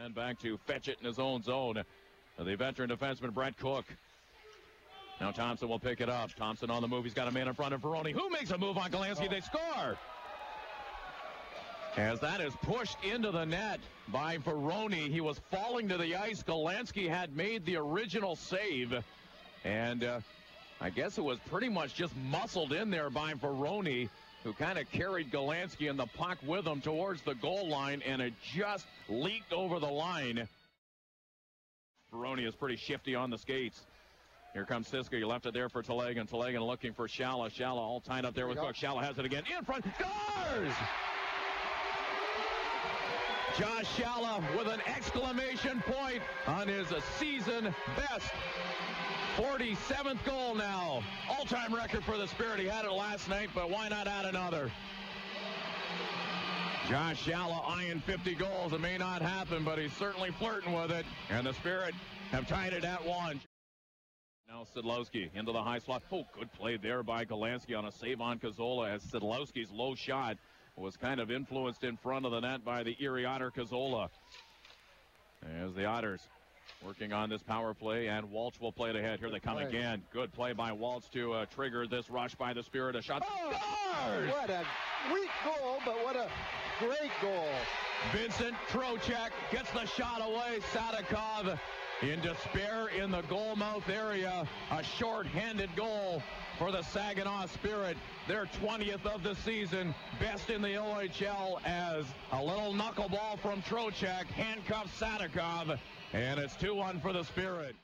And back to fetch it in his own zone. The veteran defenseman, Brett Cook. Now Thompson will pick it up. Thompson on the move. He's got a man in front of Varone. Who makes a move on Galansky? They score! As that is pushed into the net by Varone. He was falling to the ice. Galansky had made the original save. And I guess it was pretty much just muscled in there by Varone, who kind of carried Galansky and the puck with him towards the goal line, and it just leaked over the line. Varone is pretty shifty on the skates. Here comes Sisca. You left it there for Telegin. Telegin looking for Shalla. Shalla all tied up there with Cook. Shalla has it again. In front. Scores! Josh Shalla with an exclamation point on his season best. 47th goal now. All-time record for the Spirit. He had it last night, but why not add another? Josh Shalla eyeing 50 goals. It may not happen, but he's certainly flirting with it. And the Spirit have tied it at 1. Now Sidlowski into the high slot. Oh, good play there by Galansky on a save on Cazzola, as Sidlowski's low shot was kind of influenced in front of the net by the Erie Otter Cazzola. As the Otters working on this power play, and Walsh will play it ahead. Here they come again. Good play by Walsh to trigger this rush by the Spirit. A shot. Scores! What a weak goal, but what a great goal. Vincent Trocheck gets the shot away. Sadikov in despair in the goal mouth area. A short-handed goal for the Saginaw Spirit. Their 20th of the season. Best in the OHL, as a little knuckleball from Trocheck handcuffs Sadikov. And it's 2-1 for the Spirit.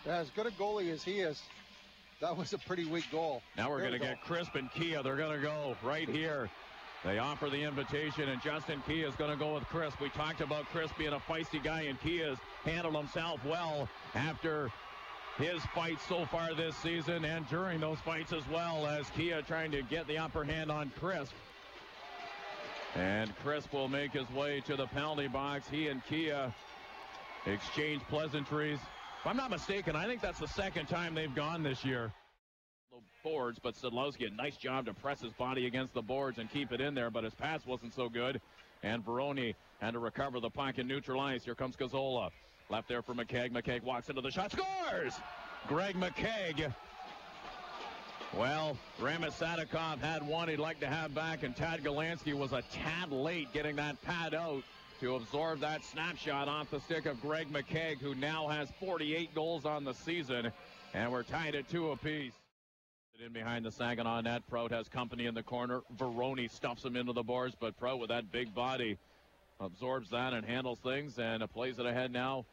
As good a goalie as he is, that was a pretty weak goal. Now we're going to get Crisp and Kia. They're going to go right here. They offer the invitation, and Justin Kia is going to go with Crisp. We talked about Crisp being a feisty guy, and Kia's handled himself well after his fights so far this season, and during those fights as well, as Kia trying to get the upper hand on Crisp. And Crisp will make his way to the penalty box. He and Kia exchange pleasantries. If I'm not mistaken, I think that's the second time they've gone this year. Boards, but Sidlowski, a nice job to press his body against the boards and keep it in there, but his pass wasn't so good. And Varone had to recover the puck and neutralize. Here comes Cazzola. Left there for McKegg. McKegg walks into the shot. Scores! Greg McKegg. Well, Ramis Sadikov had one he'd like to have back, and Tad Galansky was a tad late getting that pad out to absorb that snapshot off the stick of Greg McKegg, who now has 48 goals on the season, and we're tied at 2 apiece. In behind the Saginaw net, Prout has company in the corner. Varone stuffs him into the boards, but Prout with that big body absorbs that and handles things, and plays it ahead now,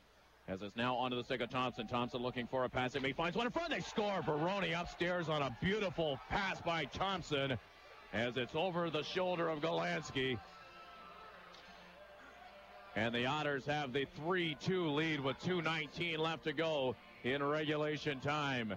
as it's now onto the stick of Thompson. Thompson looking for a pass. He finds one in front. They score. Varone upstairs on a beautiful pass by Thompson, as it's over the shoulder of Galansky. And the Otters have the 3-2 lead with 2:19 left to go in regulation time.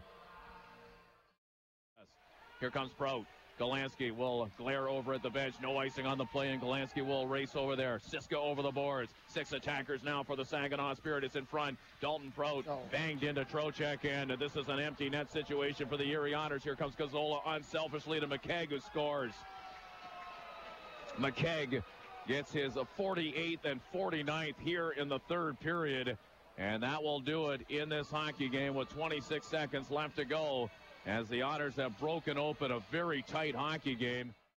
Here comes Prout. Galansky will glare over at the bench. No icing on the play, and Galansky will race over there. Sisca over the boards. 6 attackers now for the Saginaw Spirit. It's in front. Dalton Prout banged into Trocheck, and this is an empty net situation for the Erie Otters. Here comes Cazzola unselfishly to McKegg, who scores. McKegg gets his 48th and 49th here in the third period, and that will do it in this hockey game with 26 seconds left to go, as the Otters have broken open a very tight hockey game.